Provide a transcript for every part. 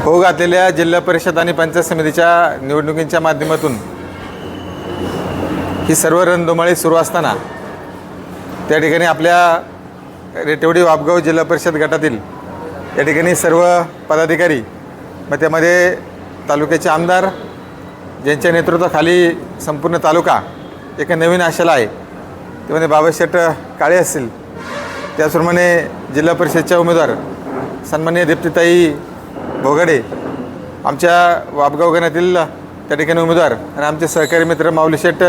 होऊ घातलेल्या जिल्हा परिषद आणि पंचायत समितीच्या निवडणुकींच्या माध्यमातून ही सर्व रणधुमाळी सुरू असताना त्या ठिकाणी आपल्या रेटेवडी वापगाव जिल्हा परिषद गटातील या ठिकाणी सर्व पदाधिकारी मग त्यामध्ये तालुक्याचे आमदार ज्यांच्या नेतृत्वाखाली संपूर्ण तालुका एका नवीन आशेला आहे त्यामध्ये बाबाशेठ काळे असतील, त्याचप्रमाणे जिल्हा परिषदच्या उमेदवार सन्माननीय दीप्तीताई भोगाडे, आमच्या वापगाव गणातील त्या ठिकाणी उमेदवार आणि आमचे सहकारी मित्र माऊलीशेठ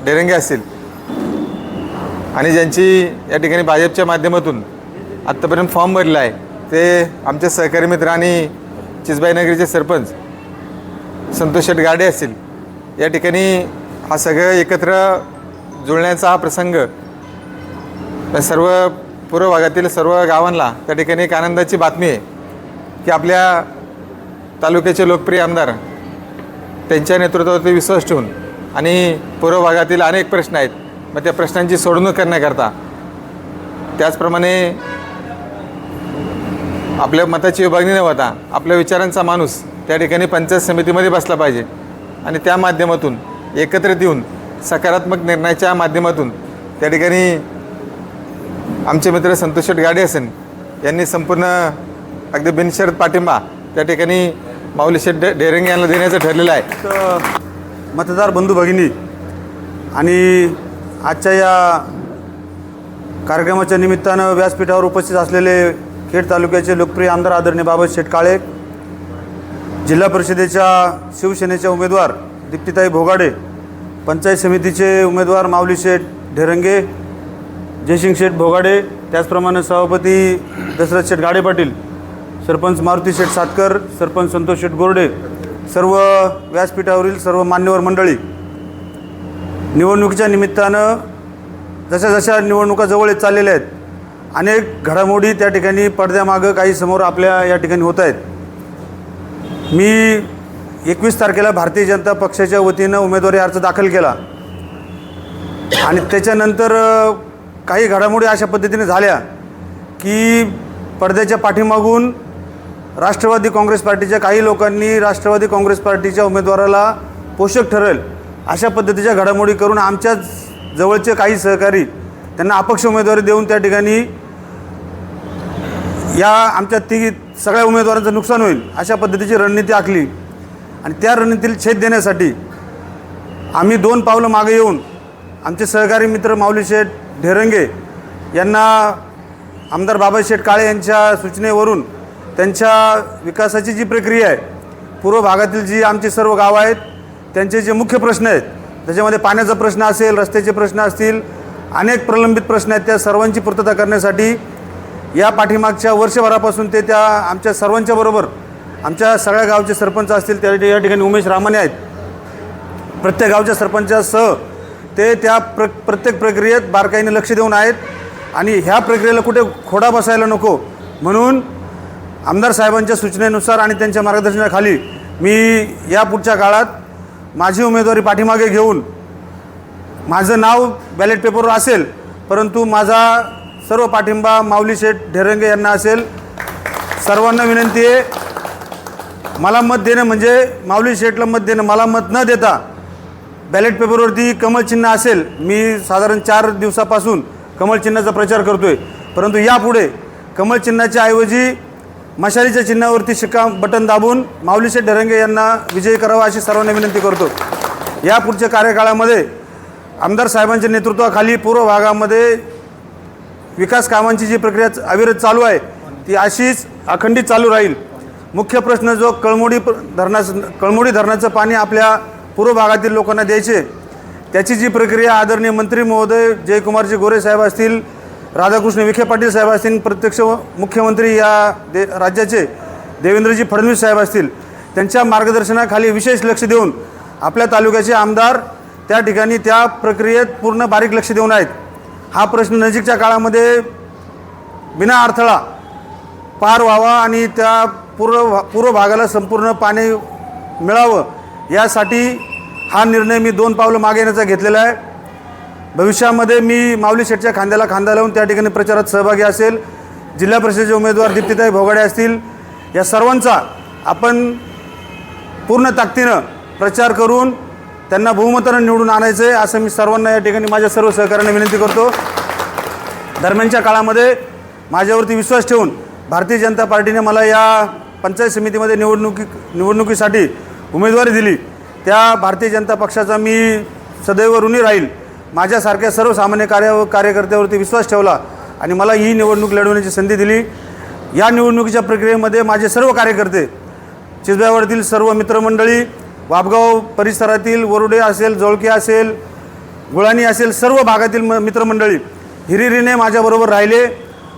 डेरंगे असतील आणि ज्यांची या ठिकाणी भाजपच्या माध्यमातून आत्तापर्यंत फॉर्म भरला आहे ते आमचे सहकारी मित्र आणि चिसबाईनगरीचे सरपंच संतोषशेठ गाडे असतील. या ठिकाणी हा सगळं एकत्र जुळण्याचा हा प्रसंग सर्व पूर्व भागातील सर्व गावांना त्या ठिकाणी एक आनंदाची बातमी आहे की आपल्या तालुक्याचे लोकप्रिय आमदार त्यांच्या नेतृत्वावरती विश्वास ठेवून आणि पूर्व भागातील अनेक प्रश्न आहेत मग त्या प्रश्नांची सोडवणूक करण्याकरता त्याचप्रमाणे आपल्या मताची विभागणी न होता आपल्या विचारांचा माणूस त्या ठिकाणी पंचायत समितीमध्ये बसला पाहिजे आणि त्या माध्यमातून एकत्रित येऊन सकारात्मक निर्णयाच्या माध्यमातून त्या ठिकाणी आमचे मित्र संतोषशेठ गाडे असेल यांनी संपूर्ण अगदी बिनशर्त पाठिंबा त्या ठिकाणी माऊलीशेठ डेरंगे यांना देण्याचं ठरलेलं आहे. मतदार बंधू भगिनी आणि आजच्या या कार्यक्रमाच्या निमित्तानं व्यासपीठावर उपस्थित असलेले खेड तालुक्याचे लोकप्रिय आमदार आदरणीय बाबाशेठ काळे, जिल्हा परिषदेच्या शिवसेनेच्या उमेदवार दीप्तीताई भोगाडे, पंचायत समितीचे उमेदवार माऊलीशेठ डेरंगे, जयसिंग शेठ भोगाडे, त्याचप्रमाणे सभापती दशरथ शेठ गाडे पाटील, सरपंच मारुती शेठ सातकर, सरपंच संतोष शेठ गोरडे, सर्व व्यासपीठावरील सर्व मान्यवर मंडळी, निवडणुकीच्या निमित्तानं जशा निवडणुका जवळ येत चाललेल्या आहेत, अनेक घडामोडी त्या ठिकाणी पडद्यामागं काही समोर आपल्या या ठिकाणी होत आहेत. मी 21 तारखेला भारतीय जनता पक्षाच्या वतीनं उमेदवारी अर्ज दाखल केला आणि त्याच्यानंतर काही घडामोडी अशा पद्धतीने झाल्या की पडद्याच्या पाठीमागून राष्ट्रवादी काँग्रेस पार्टीच्या काही लोकांनी राष्ट्रवादी काँग्रेस पार्टीच्या उमेदवाराला पोषक ठरेल अशा पद्धतीच्या घडामोडी करून आमच्या जवळचे काही सहकारी त्यांना अपक्ष उमेदवारी देऊन त्या ठिकाणी या आमच्या सगळ्या उमेदवारांचं नुकसान होईल अशा पद्धतीची रणनीती आखली आणि त्या रणनीतीला छेद देण्यासाठी आम्ही 2 पावलं मागे येऊन आमचे सहकारी मित्र माऊलीशेठ डेरंगे यांना आमदार बाबाशेठ काळे यांच्या सूचनेवरून त्यांच्या विकासाची जी प्रक्रिया आहे, पूर्व भागातील जी आमची सर्व गावं आहेत त्यांचे जे मुख्य प्रश्न आहेत त्याच्यामध्ये पाण्याचा प्रश्न असेल, रस्त्याचे प्रश्न असतील, अनेक प्रलंबित प्रश्न आहेत, त्या सर्वांची पूर्तता करण्यासाठी या पाठीमागच्या वर्षभरापासून ते त्या आमच्या सर्वांच्या बरोबर आमच्या सगळ्या गावचे सरपंच असतील त्या या ठिकाणी उमेश रामाने आहेत, प्रत्येक गावच्या सरपंचासह ते त्या प्रत्येक प्रक्रियेत बारकाईने लक्ष देऊन आहेत आणि ह्या प्रक्रियेला कुठे खोडा बसायला नको म्हणून आमदार साहेबांच्या सूचनेनुसार आणि त्यांच्या मार्गदर्शनाखाली मी या पुढच्या काळात माझी उमेदवारी पाठीमागे घेऊन माझं नाव बॅलेट पेपरवर असेल परंतु माझा सर्व पाठिंबा माऊलीशेठ डेरंगे यांना असेल. सर्वांना विनंती आहे, मला मत देणं म्हणजे माऊलीशेठला मत देणं, मला मत न देता बॅलेट पेपरवरती कमळ चिन्ह असेल. मी साधारण 4 दिवसापासून कमळ चिन्हाचा प्रचार करतो आहे, परंतु यापुढे कमळ चिन्हाच्या ऐवजी मशालीच्या चिन्हावरती शिक्का बटन दाबून माऊलीशेठ डेरंगे यांना विजयी करावा अशी सर्वांना विनंती करतो. या पुढच्या कार्यकाळामध्ये आमदार साहेबांच्या नेतृत्वाखाली पूर्व भागामध्ये विकास कामांची जी प्रक्रिया अविरत चालू आहे ती अशीच अखंडित चालू राहील. मुख्य प्रश्न जो कळमोडी धरणाचं पाणी आपल्या पूर्व भागातील लोकांना द्यायचे त्याची जी प्रक्रिया आदरणीय मंत्री महोदय जयकुमारजी गोरे साहेब असतील, राधाकृष्ण विखे पाटील साहेब असतील, प्रत्यक्ष मुख्यमंत्री या राज्याचे देवेंद्रजी फडणवीस साहेब असतील, त्यांच्या मार्गदर्शनाखाली विशेष लक्ष देऊन आपल्या तालुक्याचे आमदार त्या ठिकाणी त्या प्रक्रियेत पूर्ण बारीक लक्ष देऊन आहेत. हा प्रश्न नजीकच्या काळामध्ये बिना अडथळा पार व्हावा आणि त्या पूर्व भागाला संपूर्ण पाणी मिळावं यासाठी हा निर्णय मी 2 पावलं मागे येण्याचा घेतलेला आहे. भविष्यामध्ये मी माऊलीशेठच्या खांद्याला खांदा लावून त्या ठिकाणी प्रचारात सहभागी असेल. जिल्हा परिषदेचे उमेदवार दीप्तीताई भोगाडे असतील, या सर्वांचा आपण पूर्ण ताकदीनं प्रचार करून त्यांना बहुमतानं निवडून आणायचं आहे असं मी सर्वांना या ठिकाणी माझ्या सर्व सहकाऱ्यांना विनंती करतो. दरम्यानच्या काळामध्ये माझ्यावरती विश्वास ठेवून भारतीय जनता पार्टीने मला या पंचायत समितीमध्ये निवडणुकीसाठी उमेदवारी दिली. त्या भारतीय जनता पक्षाचा मी सदैव ऋणी राहील. माझ्यासारख्या सर्वसामान्य कार्यकर्त्यावरती विश्वास ठेवला आणि मला ही निवडणूक लढवण्याची संधी दिली. या निवडणुकीच्या प्रक्रियेमध्ये माझे सर्व कार्यकर्ते, चिचब्यावाडीतील सर्व मित्रमंडळी, वापगाव परिसरातील वरुडे असेल, जोळके असेल, गुळाणी असेल, सर्व भागातील मित्रमंडळी हिरिरीने माझ्याबरोबर राहिले.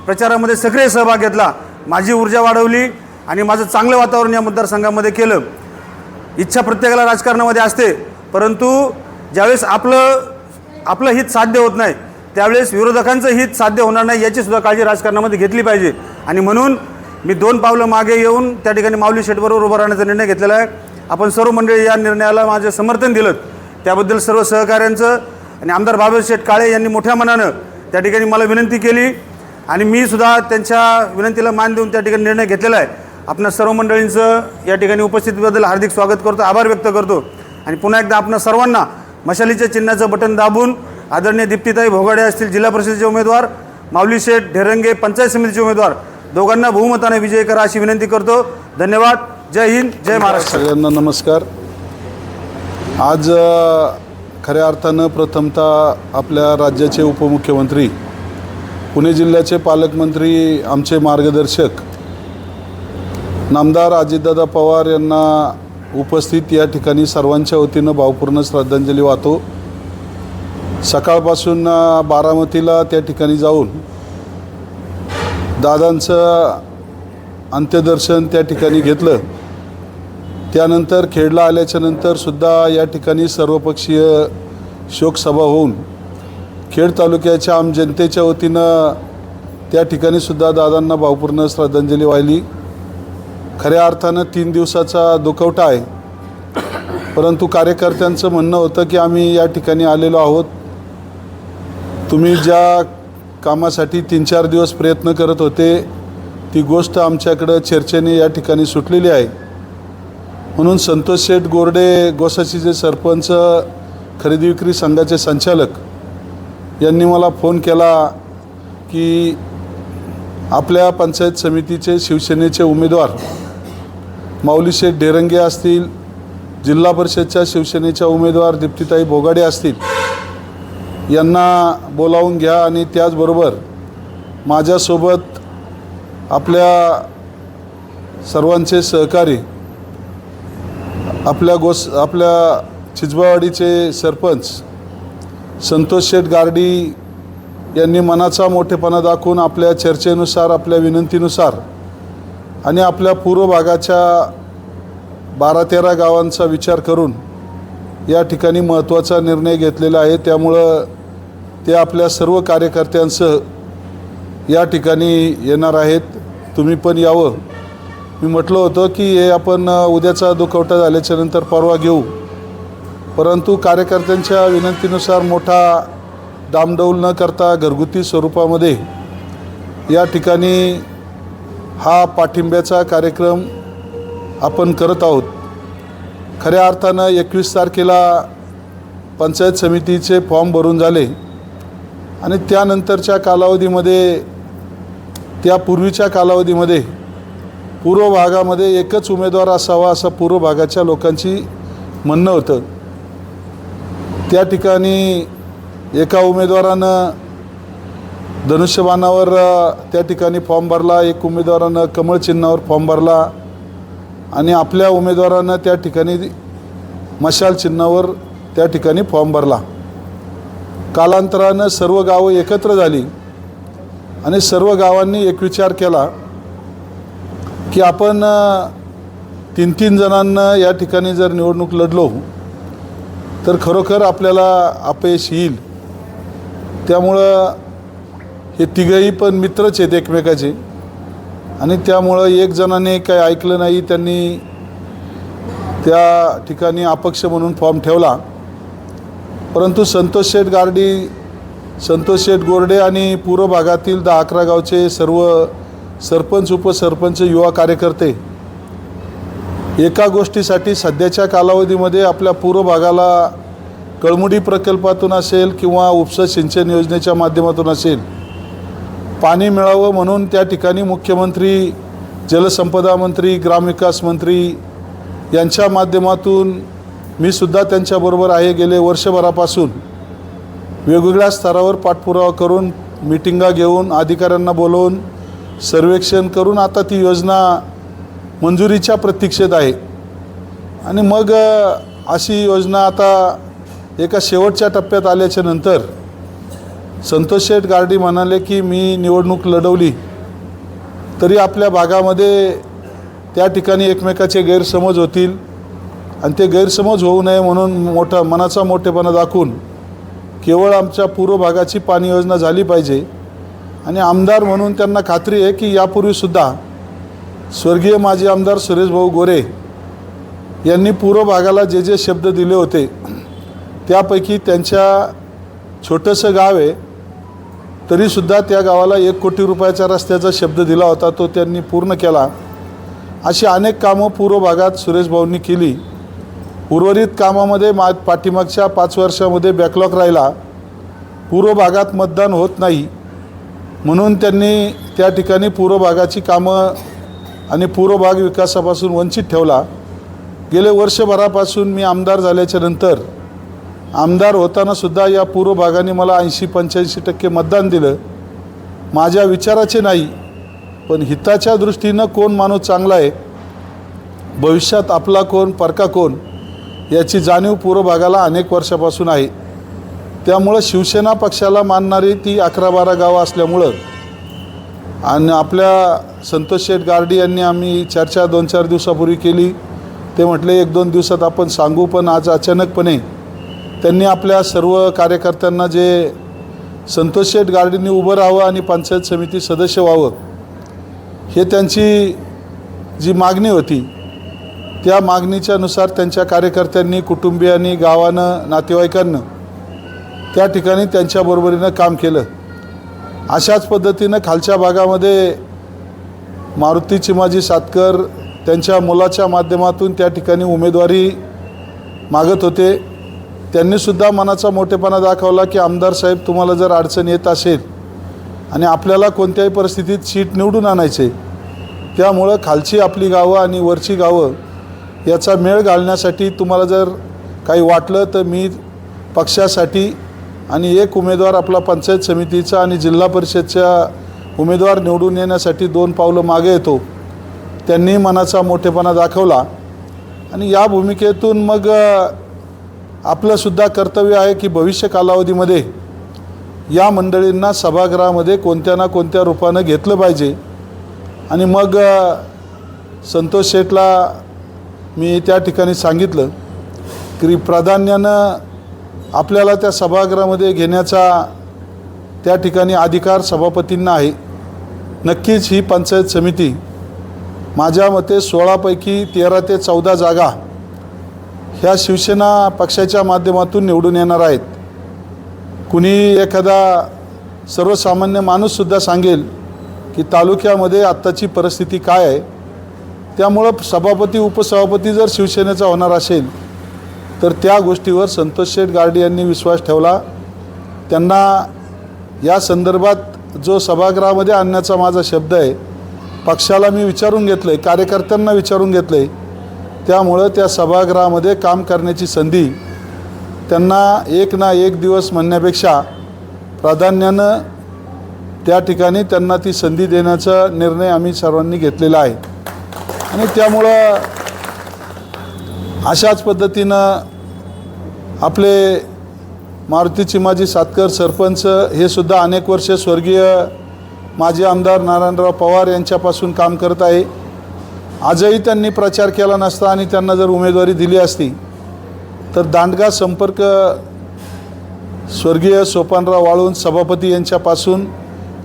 प्रचारामध्ये सक्रिय सहभाग घेतला, माझी ऊर्जा वाढवली आणि माझं चांगलं वातावरण या मतदारसंघामध्ये केलं. इच्छा प्रत्येकाला राजकारणामध्ये असते, परंतु ज्यावेळेस आपलं हित साध्य होत नाही त्यावेळेस विरोधकांचं हित साध्य होणार नाही याचीसुद्धा काळजी राजकारणामध्ये घेतली पाहिजे. आणि म्हणून मी 2 पावलं मागे येऊन त्या ठिकाणी माऊली शेठबरोबर उभं राहण्याचा निर्णय घेतलेला आहे. आपण सर्व मंडळी या निर्णयाला माझे समर्थन दिलं त्याबद्दल सर्व सहकाऱ्यांचं आणि आमदार बाबा शेठ काळे यांनी मोठ्या मनानं त्या ठिकाणी मला विनंती केली आणि मी सुद्धा त्यांच्या विनंतीला मान देऊन त्या ठिकाणी निर्णय घेतलेला आहे. आपणा सर्व मंडळींचं या ठिकाणी उपस्थितीबद्दल हार्दिक स्वागत करतो, आभार व्यक्त करतो आणि पुन्हा एकदा आपणा सर्वांना मशालीच्या चिन्हाचं बटन दाबून आदरणीय दीप्तीताई भोगाडे असतील जिल्हा परिषदेचे उमेदवार, माऊली शेठ ढेरंगे पंचायत समितीचे उमेदवार, दोघांना बहुमताने विजयी करा अशी विनंती करतो. धन्यवाद. जय हिंद, जय महाराष्ट्र. सगळ्यांना नमस्कार. आज खऱ्या अर्थानं प्रथमतः आपल्या राज्याचे उपमुख्यमंत्री, पुणे जिल्ह्याचे पालकमंत्री, आमचे मार्गदर्शक नामदार अजितदादा पवार यांना उपस्थित या ठिकाणी सर्वांच्या वतीनं भावपूर्ण श्रद्धांजली वाहतो. सकाळपासून बारामतीला त्या ठिकाणी जाऊन दादांचं अंत्यदर्शन त्या ठिकाणी घेतलं. त्यानंतर खेडला आल्याच्यानंतर सुद्धा या ठिकाणी सर्वपक्षीय शोकसभा होऊन खेड तालुक्याच्या आम जनतेच्या वतीनं त्या ठिकाणी सुद्धा दादांना भावपूर्ण श्रद्धांजली वाहिली. खऱ्या अर्थानं 3 दिवसाचा दुखवटा आहे, परंतु कार्यकर्त्यांचं म्हणणं होतं की आम्ही या ठिकाणी आलेलो आहोत, तुम्ही ज्या कामासाठी 3-4 दिवस प्रयत्न करत होते ती गोष्ट आमच्याकडं चर्चेने या ठिकाणी सुटलेली आहे. म्हणून संतोष शेठ गोरडे गोसाशीचे सरपंच, खरेदी विक्री संघाचे संचालक यांनी मला फोन केला की आपल्या पंचायत समितीचे शिवसेनेचे उमेदवार माऊली शेठ ढेरंगे असतील, जिल्हा परिषदच्या शिवसेनेच्या उमेदवार दीप्तीताई भोगाडे असतील, यांना बोलावून घ्या आणि त्याचबरोबर माझ्यासोबत आपल्या सर्वांचे सहकारी, आपल्या चिचबावाडीचे सरपंच संतोष शेठ गारडी यांनी मनाचा मोठेपणा दाखवून आपल्या चर्चेनुसार, आपल्या विनंतीनुसार आणि आपल्या पूर्व भागाच्या 12-13 गावांचा विचार करून या ठिकाणी महत्त्वाचा निर्णय घेतलेला आहे. त्यामुळं ते आपल्या सर्व कार्यकर्त्यांसह या ठिकाणी येणार आहेत. तुम्ही पण यावं. मी म्हटलं होतं की हे आपण उद्याचा दुखवटा झाल्याच्यानंतर परवा घेऊ, परंतु कार्यकर्त्यांच्या विनंतीनुसार मोठा डामडौल न करता घरगुती स्वरूपामध्ये या ठिकाणी हा पाठिंब्याचा कार्यक्रम आपण करत आहोत. खऱ्या अर्थानं 21 तारखेला पंचायत समितीचे फॉर्म भरून झाले आणि त्यानंतरच्या कालावधीमध्ये, त्यापूर्वीच्या कालावधीमध्ये पूर्व भागामध्ये एकच उमेदवार असावा असं पूर्व भागाच्या लोकांची म्हणणं होतं. त्या ठिकाणी एका उमेदवारानं धनुष्यबाणावर त्या ठिकाणी फॉर्म भरला, एक उमेदवारानं कमळ चिन्हावर फॉर्म भरला आणि आपल्या उमेदवारानं त्या ठिकाणी मशाल चिन्हावर त्या ठिकाणी फॉर्म भरला. कालांतरानं सर्व गावं एकत्र झाली आणि सर्व गावांनी एक विचार केला की आपण 3-3 जणांना या ठिकाणी जर निवडणूक लढलो तर खरोखर आपल्याला अपयश येईल. त्यामुळं हे तिघंही पण मित्रच आहेत एकमेकाचे आणि त्यामुळं एक जणाने काही ऐकलं नाही, त्यांनी त्या ठिकाणी अपक्ष म्हणून फॉर्म ठेवला. परंतु संतोष शेठ गारडी, संतोष शेठ गोरडे आणि पूर्व भागातील 10-11 गावचे सर्व सरपंच, उपसरपंच, युवा कार्यकर्ते एका गोष्टीसाठी सध्याच्या कालावधीमध्ये आपल्या पूर्व भागाला कळमुडी प्रकल्पातून असेल किंवा उपसा सिंचन योजनेच्या माध्यमातून असेल पाणी मिळावं म्हणून त्या ठिकाणी मुख्यमंत्री, जलसंपदा मंत्री, ग्रामविकास मंत्री यांच्या माध्यमातून मी सुद्धा त्यांच्याबरोबर आहे. गेले वर्षभरापासून वेगवेगळ्या स्तरावर पाठपुरावा करून, मीटिंगा घेऊन, अधिकाऱ्यांना बोलवून, सर्वेक्षण करून आता ती योजना मंजुरीच्या प्रतीक्षेत आहे. आणि मग अशी योजना आता एका शेवटच्या टप्प्यात आल्याच्या नंतर संतोष शेठ गारडी म्हणाले की मी निवडणूक लढवली तरी आपल्या भागामध्ये त्या ठिकाणी एकमेकाचे गैरसमज होतील आणि ते गैरसमज होऊ नये म्हणून मनाचा मोठेपणा दाखवून केवळ आमच्या पूर्व भागाची पाणी योजना झाली पाहिजे. आणि आमदार म्हणून त्यांना खात्री आहे की यापूर्वीसुद्धा स्वर्गीय माजी आमदार सुरेश भाऊ गोरे यांनी पूर्व भागाला जे जे शब्द दिले होते त्यापैकी त्यांच्या छोटंसं गाव आहे तरीसुद्धा त्या गावाला 1 कोटी रुपयाच्या रस्त्याचा शब्द दिला होता, तो त्यांनी पूर्ण केला. अशी अनेक कामं पूर्व भागात सुरेश भाऊंनी केली. उर्वरित कामामध्ये पाठीमागच्या 5 वर्षामध्ये बॅकलॉग राहिला. पूर्व भागात मतदान होत नाही म्हणून त्यांनी त्या ठिकाणी पूर्व भागाची कामं आणि पूर्व भाग विकासापासून वंचित ठेवला. गेले वर्षभरापासून मी आमदार झाल्याच्या नंतर आमदार होतानासुद्धा या पूर्व भागाने मला 80-85% मतदान दिलं. माझ्या विचाराचे नाही पण हिताच्या दृष्टीनं कोण माणूस चांगला आहे, भविष्यात आपला कोण परका कोण याची जाणीव पूर्व भागाला अनेक वर्षापासून आहे. त्यामुळं शिवसेना पक्षाला मानणारी ती 11-12 गावं असल्यामुळं आणि आपल्या संतोष शेठ गारडी यांनी आम्ही चर्चा 2-4 दिवसापूर्वी केली. ते म्हटले 1-2 दिवसात आपण सांगू, पण आज अचानकपणे त्यांनी आपल्या सर्व कार्यकर्त्यांना जे संतोष शेठ गारडींनी उभं राहावं आणि पंचायत समिती सदस्य व्हावं हे त्यांची जी मागणी होती त्या मागणीच्यानुसार त्यांच्या कार्यकर्त्यांनी, कुटुंबियांनी, गावानं, नातेवाईकांनं त्या ठिकाणी त्यांच्याबरोबरीनं काम केलं. अशाच पद्धतीनं खालच्या भागामध्ये मारुती चिमाजी सातकर त्यांच्या मुलाच्या माध्यमातून त्या ठिकाणी उमेदवारी मागत होते. त्यांनीसुद्धा मनाचा मोठेपणा दाखवला की आमदार साहेब तुम्हाला जर अडचण येत असेल आणि आपल्याला कोणत्याही परिस्थितीत सीट निवडून आणायचे, त्यामुळं खालची आपली गावं आणि वरची गावं याचा मेळ घालण्यासाठी तुम्हाला जर काही वाटलं तर मी पक्षासाठी आणि एक उमेदवार आपला पंचायत समितीचा आणि जिल्हा परिषदच्या उमेदवार निवडून येण्यासाठी 2 पावलं मागे येतो. त्यांनी मनाचा मोठेपणा दाखवला आणि या भूमिकेतून मग आपलंसुद्धा कर्तव्य आहे की भविष्य कालावधीमध्ये या मंडळींना सभागृहामध्ये कोणत्या ना कोणत्या रूपानं घेतलं पाहिजे. आणि मग संतोष शेठला मी त्या ठिकाणी सांगितलं की प्राधान्यानं आपल्याला त्या सभागृहामध्ये घेण्याचा त्या ठिकाणी अधिकार सभापतींना आहे. नक्कीच ही पंचायत समिती माझ्या मते 16 पैकी 13 ते 14 जागा ह्या शिवसेना पक्षाच्या माध्यमातून निवडून येणार आहेत. कुणी एखादा सर्वसामान्य माणूससुद्धा सांगेल की तालुक्यामध्ये आत्ताची परिस्थिती काय आहे, त्यामुळं सभापती उपसभापती जर शिवसेनेचा होणार असेल तर त्या गोष्टीवर संतोष शेठ गारडी यांनी विश्वास ठेवला. त्यांना या संदर्भात जो सभागृहामध्ये आणण्याचा माझा शब्द आहे पक्षाला मी विचारून घेतलं आहे, कार्यकर्त्यांना विचारून घेतलं आहे. त्यामुळं त्या सभागृहामध्ये काम करण्याची संधी त्यांना एक ना एक दिवस म्हणण्यापेक्षा प्राधान्यानं त्या ठिकाणी त्यांना ती संधी देण्याचा निर्णय आम्ही सर्वांनी घेतलेला आहे. आणि त्यामुळं अशाच पद्धतीनं आपले मारुती चिमाजी सातकर सरपंच हे सुद्धा अनेक वर्ष स्वर्गीय माजी आमदार नारायणराव पवार यांच्यापासून काम करत आहे. आजही त्यांनी प्रचार केला नसता आणि त्यांना जर उमेदवारी दिली असती तर दांडगा संपर्क स्वर्गीय सोपानराव वाळून सभापती यांच्यापासून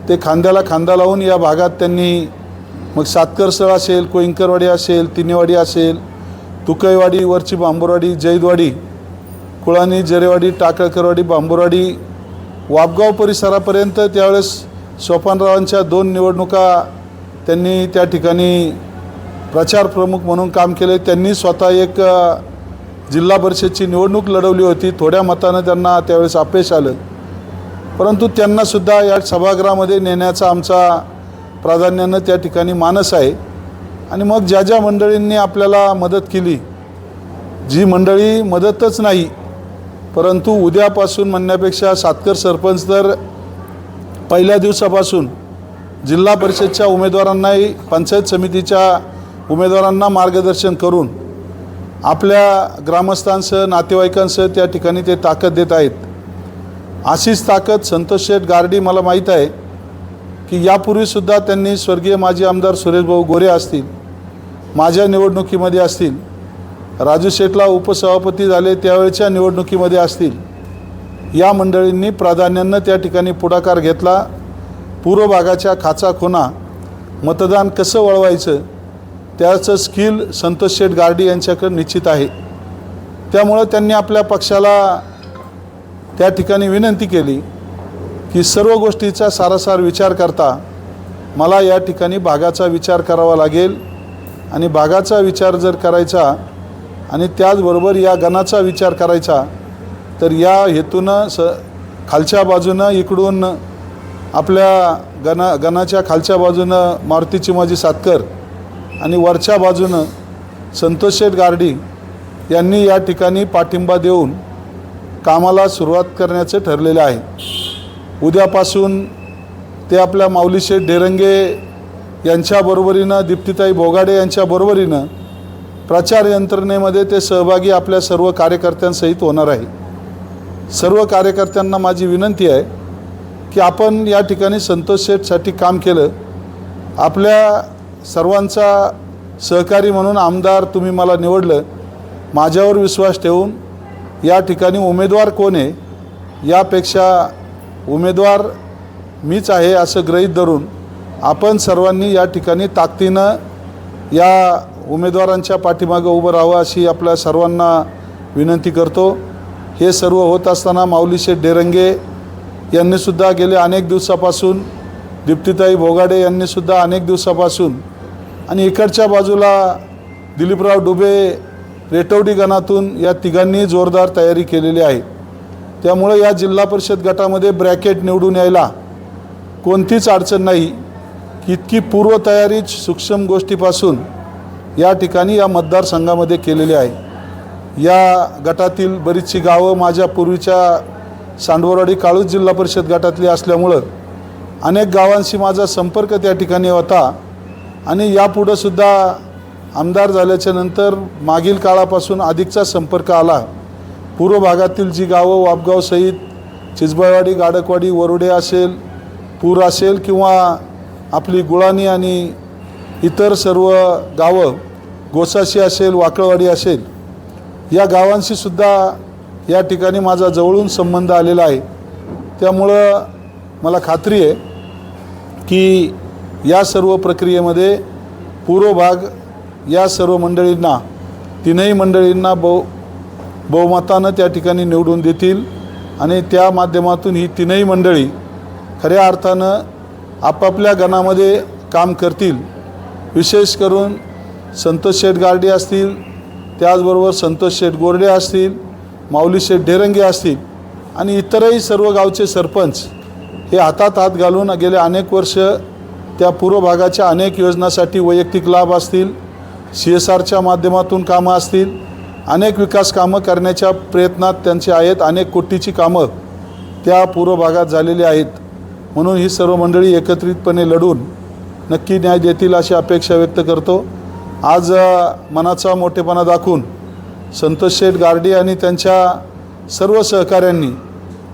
ते खांद्याला खांदा लावून या भागात त्यांनी मग सातकरसळ असेल, कोईंकरवाडी असेल, तिनेवाडी असेल, तुकईवाडी, वरची बांबुरवाडी, जैदवाडी, कुळानी, जरेवाडी, टाकळकरवाडी, बांबुरवाडी, वापगाव परिसरापर्यंत त्यावेळेस सोपानरावांच्या 2 निवडणुका त्यांनी त्या ठिकाणी प्रचार प्रमुख म्हणून काम केले. त्यांनी स्वतः एक जिल्हा परिषदची निवडणूक लढवली होती. थोड्या मतानं त्यांना त्यावेळेस अपयश आलं, परंतु त्यांनासुद्धा या सभागृहामध्ये नेण्याचा आमचा प्राधान्यानं त्या ठिकाणी मानस आहे. आणि मग ज्या ज्या मंडळींनी आपल्याला मदत केली, जी मंडळी मदतच नाही परंतु उद्यापासून म्हणण्यापेक्षा सातकर सरपंच तर पहिल्या दिवसापासून जिल्हा परिषदच्या उमेदवारांनाही पंचायत समितीच्या उमेदवारांना मार्गदर्शन करून आपल्या ग्रामस्थांसह नातेवाईकांसह त्या ठिकाणी ते ताकद देत आहेत. अशीच ताकद संतोष शेठ गारडी, मला माहीत आहे की यापूर्वीसुद्धा त्यांनी स्वर्गीय माजी आमदार सुरेशभाऊ गोरे असतील, माझ्या निवडणुकीमध्ये असतील, राजू शेठला उपसभापती झाले त्यावेळच्या निवडणुकीमध्ये असतील, या मंडळींनी प्राधान्यानं त्या ठिकाणी पुढाकार घेतला. पूर्व भागाच्या खाचाखोना मतदान कसं वळवायचं त्याचं स्किल संतोष शेठ गारडी यांच्याकडे निश्चित आहे. त्यामुळं त्यांनी आपल्या पक्षाला त्या ठिकाणी विनंती केली की सर्व गोष्टीचा सारासार विचार करता मला या ठिकाणी भागाचा विचार करावा लागेल. आणि भागाचा विचार जर करायचा आणि त्याचबरोबर या गणाचा विचार करायचा तर या हेतूनं खालच्या बाजूनं इकडून आपल्या गणाच्या खालच्या बाजूनं मारुती चिमाजी सातकर आणि वरच्या बाजूनं संतोष शेठ गारडी यांनी या ठिकाणी पाठिंबा देऊन कामाला सुरुवात करण्याचे ठरलेले आहे. उद्यापासून ते आपल्या माऊली शेठ डेरंगे यांच्या बरोबरीनं, दीप्तीताई भोगाडे यांच्या बरोबरीनं प्रचार यंत्रणेमध्ये ते सहभागी आपल्या सर्व कार्यकर्त्यांसहित होणार आहे. सर्व कार्यकर्त्यांना माझी विनंती आहे की आपण या ठिकाणी संतोष शेठसाठी काम केलं. आपल्या सर्वांचा सहकारी म्हणून आमदार तुम्ही मला निवडलं. माझ्यावर विश्वास ठेवून या ठिकाणी उमेदवार कोण आहे यापेक्षा उमेदवार मीच आहे असं गृहीत धरून आपण सर्वांनी या ठिकाणी ताकदीनं या उमेदवारांच्या पाठीमागं उभं राहावं अशी आपल्या सर्वांना विनंती करतो. हे सर्व होत असताना माऊली शेठ डेरंगे यांनीसुद्धा गेले अनेक दिवसापासून, दीप्तीताई भोगाडे यांनीसुद्धा अनेक दिवसापासून आणि इकडच्या बाजूला दिलीपराव डुबे रेटवडी गणातून या तिघांनी जोरदार तयारी केलेली आहे. त्यामुळे या जिल्हा परिषद गटामध्ये ब्रॅकेट निवडून यायला कोणतीच अडचण नाही. इतकी पूर्वतयारी सूक्ष्म गोष्टीपासून या ठिकाणी या मतदारसंघामध्ये केलेली आहे. या गटातील बरीचशी गावं माझ्या पूर्वीच्या सांडवरवाडी काळूज जिल्हा परिषद गटातली असल्यामुळं अनेक गावांशी माझा संपर्क त्या ठिकाणी होता आणि यापुढंसुद्धा आमदार झाल्याच्या नंतर मागील काळापासून अधिकचा संपर्क आला. पूर्व भागातील जी गावं वापगावसहित चिचबाळवाडी, गाडकवाडी, वरुडे असेल, पूर असेल किंवा आपली गुळाणी आणि इतर सर्व गावं, गोसाशी असेल, वाकळवाडी असेल, या गावांशी सुद्धा या ठिकाणी माझा जवळून संबंध आलेला आहे. त्यामुळं मला खात्री आहे की या सर्व प्रक्रियेमध्ये पूर्व भाग या सर्व मंडळींना, तीनही मंडळींना बहुमतानं त्या ठिकाणी निवडून देतील आणि त्या माध्यमातून ही तीनही मंडळी खऱ्या अर्थानं आपापल्या गणामध्ये काम करतील. विशेष करून संतोष शेठ गारडी असतील, त्याचबरोबर संतोष शेठ गोरडे असतील, माऊली शेठ डेरंगे असतील आणि इतरही सर्व गावचे सरपंच हे हातात हात घालून गेले अनेक वर्ष त्या पूर्व भागाच्या अनेक योजनासाठी वैयक्तिक लाभ असतील, CSRच्या माध्यमातून कामं असतील, अनेक विकास कामं करण्याच्या प्रयत्नात त्यांचे आहेत. अनेक कोटीची कामं त्या पूर्व भागात झालेली आहेत. म्हणून ही सर्व मंडळी एकत्रितपणे लढून नक्की न्याय देतील अशी अपेक्षा व्यक्त करतो. आज मनाचा मोठेपणा दाखवून संतोष शेठ गारडी आणि त्यांच्या सर्व सहकाऱ्यांनी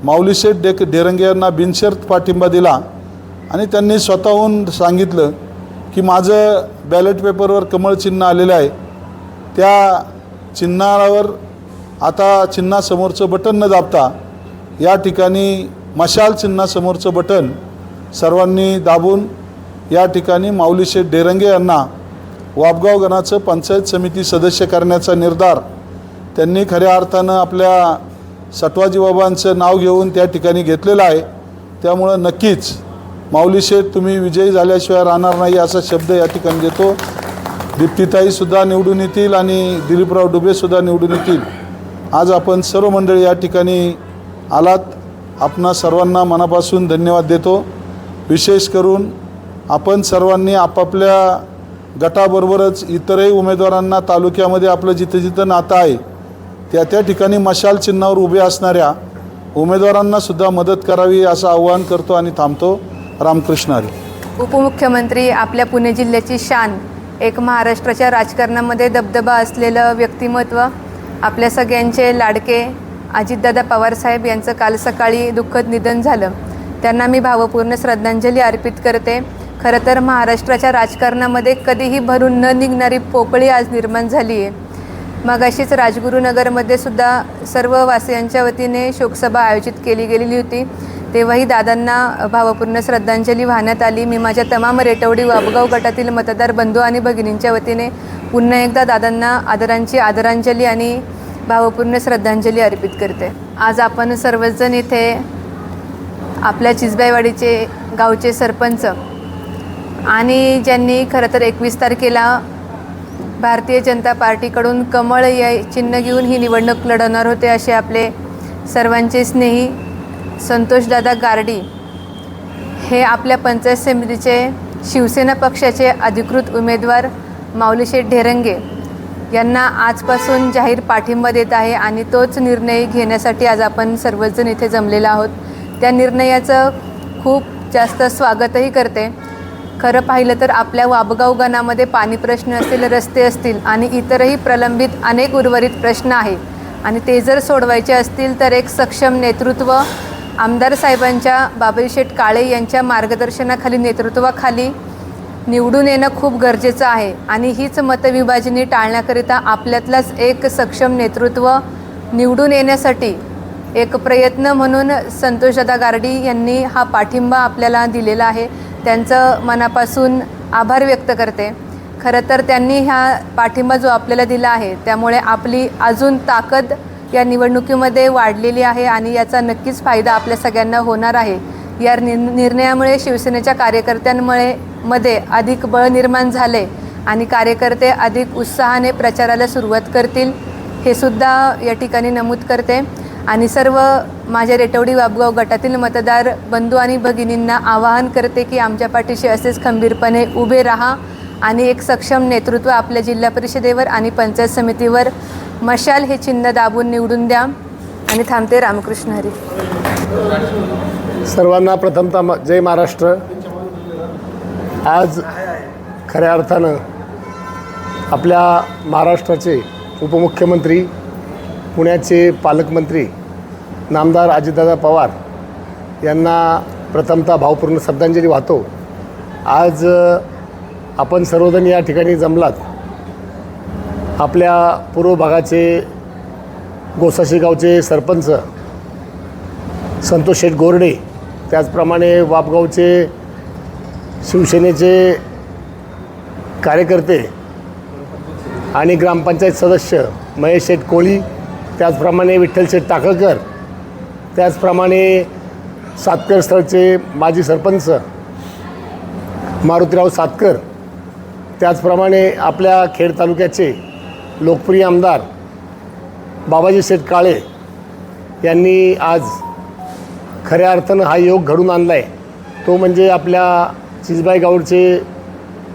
माऊली शेठ डेरंगे यांना बिनशर्त पाठिंबा दिला आणि त्यांनी स्वतःहून सांगितलं की माझं बॅलेट पेपरवर कमळ चिन्ह आलेलं आहे, त्या चिन्हावर आता चिन्हासमोरचं बटन न दाबता या ठिकाणी मशाल चिन्हासमोरचं बटन सर्वांनी दाबून या ठिकाणी माऊली शेठ डेरंगे यांना वापगाव गणाचं पंचायत समिती सदस्य करण्याचा निर्धार त्यांनी खऱ्या अर्थानं आपल्या सटवाजी बाबांचं नाव घेऊन त्या ठिकाणी घेतलेलं आहे. त्यामुळं नक्कीच माऊली शेठ तुम्ही विजयी झाल्याशिवाय राहणार नाही असा शब्द या ठिकाणी देतो. दीप्तीताईसुद्धा निवडून येतील आणि दिलीपराव डुबेसुद्धा निवडून येतील. आज आपण सर्व मंडळी या ठिकाणी आलात. आपणा सर्वांना मनापासून धन्यवाद देतो. विशेष करून आपण सर्वांनी आपापल्या गटाबरोबरच इतरही उमेदवारांना तालुक्यामध्ये आपलं जिथं जिथं नातं आहे त्या ठिकाणी मशाल चिन्हावर उभे असणाऱ्या उमेदवारांनासुद्धा मदत करावी असं आवाहन करतो आणि थांबतो. रामकृष्ण हरी. उपमुख्यमंत्री, आपल्या पुणे जिल्ह्याची शान, एक महाराष्ट्राच्या राजकारणामध्ये दबदबा असलेलं व्यक्तिमत्व, आपल्या सगळ्यांचे लाडके अजितदादा पवारसाहेब यांचं काल सकाळी दुःखद निधन झालं. त्यांना मी भावपूर्ण श्रद्धांजली अर्पित करते. खरं तर महाराष्ट्राच्या राजकारणामध्ये कधीही भरून न निघणारी पोकळी आज निर्माण झाली आहे. मग अशीच राजगुरुनगरमध्ये सुद्धा सर्व वासियांच्या वतीने शोकसभा आयोजित केली गेलेली होती. तेव्हाही दादांना भावपूर्ण श्रद्धांजली वाहण्यात आली. मी माझ्या तमाम रेटवडी वाबगाव गटातील मतदार बंधू आणि भगिनींच्या वतीने पुन्हा एकदा दादांना आदरांजली आणि भावपूर्ण श्रद्धांजली अर्पित करते. आज आपण सर्वजण इथे आपल्या चिजबाईवाडीचे गावचे सरपंच आणि ज्यांनी खरं तर 21 तारखेला भारतीय जनता पार्टीकडून कमळ या चिन्ह घेऊन ही निवडणूक लढवणार होते असे आपले सर्वांचे स्नेही संतोषदादा गारडी हे आपल्या पंचायत समितीचे शिवसेना पक्षाचे अधिकृत उमेदवार माऊलीशेठ ढेरंगे यांना आजपासून जाहीर पाठिंबा देत आहे आणि तोच निर्णय घेण्यासाठी आज आपण सर्वजण इथे जमलेलो आहोत. त्या निर्णयाचं खूप जास्त स्वागतही करते. खरं पाहिलं तर आपल्या वाबगाव गणामध्ये पाणी प्रश्न असतील, रस्ते असतील आणि इतरही प्रलंबित अनेक उर्वरित प्रश्न आहे आणि ते जर सोडवायचे असतील तर एक सक्षम नेतृत्व आमदार साहेबांच्या बाबळीशेठ काळे यांच्या मार्गदर्शनाखाली नेतृत्वाखाली निवडून येणं खूप गरजेचं आहे आणि हीच मतविभाजनी टाळण्याकरिता आपल्यातलाच एक सक्षम नेतृत्व निवडून येण्यासाठी एक प्रयत्न म्हणून संतोषदादा गारडी यांनी हा पाठिंबा आपल्याला दिलेला आहे. त्यांचं मनापासून आभार व्यक्त करते. खरं तर त्यांनी ह्या पाठिंबा जो आपल्याला दिला आहे त्यामुळे आपली अजून ताकद या निवडणुकीमध्ये वाढलेली आहे आणि याचा नक्कीच फायदा आपल्या सगळ्यांना होणार आहे. या निर्णयामुळे शिवसेनेच्या कार्यकर्त्यांमध्ये अधिक बळ निर्माण झाले आणि कार्यकर्ते अधिक उत्साहाने प्रचाराला सुरुवात करतील हे सुद्धा या ठिकाणी नमूद करते. आणि सर्व माझ्या रेटवडी वाबगाव गटातील मतदार बंधू आणि भगिनींना आवाहन करते की आमच्या पाठीशी असेच खंबीरपणे उभे राहा आणि एक सक्षम नेतृत्व आपल्या जिल्हा परिषदेवर आणि पंचायत समितीवर मशाल हे चिन्ह दाबून निवडून द्या. आणि थांबते. रामकृष्ण हरी. सर्वांना प्रथमतः जय महाराष्ट्र. आज खऱ्या अर्थानं आपल्या महाराष्ट्राचे उपमुख्यमंत्री, पुण्याचे पालकमंत्री नामदार अजितदादा पवार यांना प्रथमतः भावपूर्ण श्रद्धांजली वाहतो. आज आपण सर्वजण या ठिकाणी जमलात. आपल्या पूर्व भागाचे गोसाशी गावचे सरपंच संतोष शेठ गोरडे, त्याचप्रमाणे वापगावचे शिवसेनेचे कार्यकर्ते आणि ग्रामपंचायत सदस्य महेश शेठ कोळी, त्याचप्रमाणे विठ्ठल शेठ टाकळकर, त्याचप्रमाणे सातकर स्थळचे माजी सरपंच मारुतीराव सातकर, त्याचप्रमाणे आपल्या खेड तालुक्याचे लोकप्रिय आमदार बाबाजी शेठ काळे यांनी आज खऱ्या अर्थानं हा योग घडून आणला आहे. तो म्हणजे आपल्या चिजबाई गावचे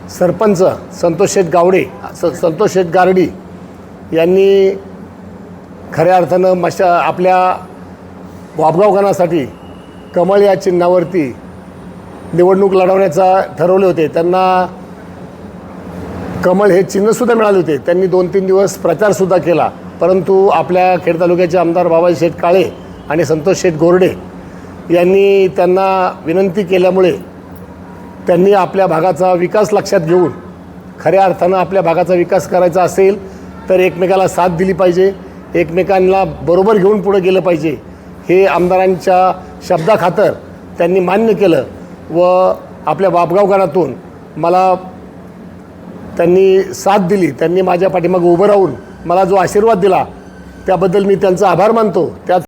सरपंच संतोष शेठ गारडी यांनी खऱ्या अर्थानं आपल्या वाबगाव गणासाठी कमळ या चिन्हावरती निवडणूक लढवण्याचा ठरवले होते. त्यांना कमळ हे चिन्हसुद्धा मिळाले होते. त्यांनी 2-3 दिवस प्रचारसुद्धा केला, परंतु आपल्या खेड तालुक्याचे आमदार बाबाजी शेठ काळे आणि संतोष शेठ गोरडे यांनी त्यांना विनंती केल्यामुळे त्यांनी आपल्या भागाचा विकास लक्षात घेऊन खऱ्या अर्थानं आपल्या भागाचा विकास करायचा असेल तर एकमेकाला साथ दिली पाहिजे, एकमेकांना बरोबर घेऊन पुढे गेलं पाहिजे, हे आमदारांच्या शब्दाखातर त्यांनी मान्य केलं व आपल्या वाबगाव गणातून मला त्यांनी साथ दिली. त्यांनी माझ्या पाठीमागे उभं राहून मला जो आशीर्वाद दिला त्याबद्दल मी त्यांचा आभार मानतो.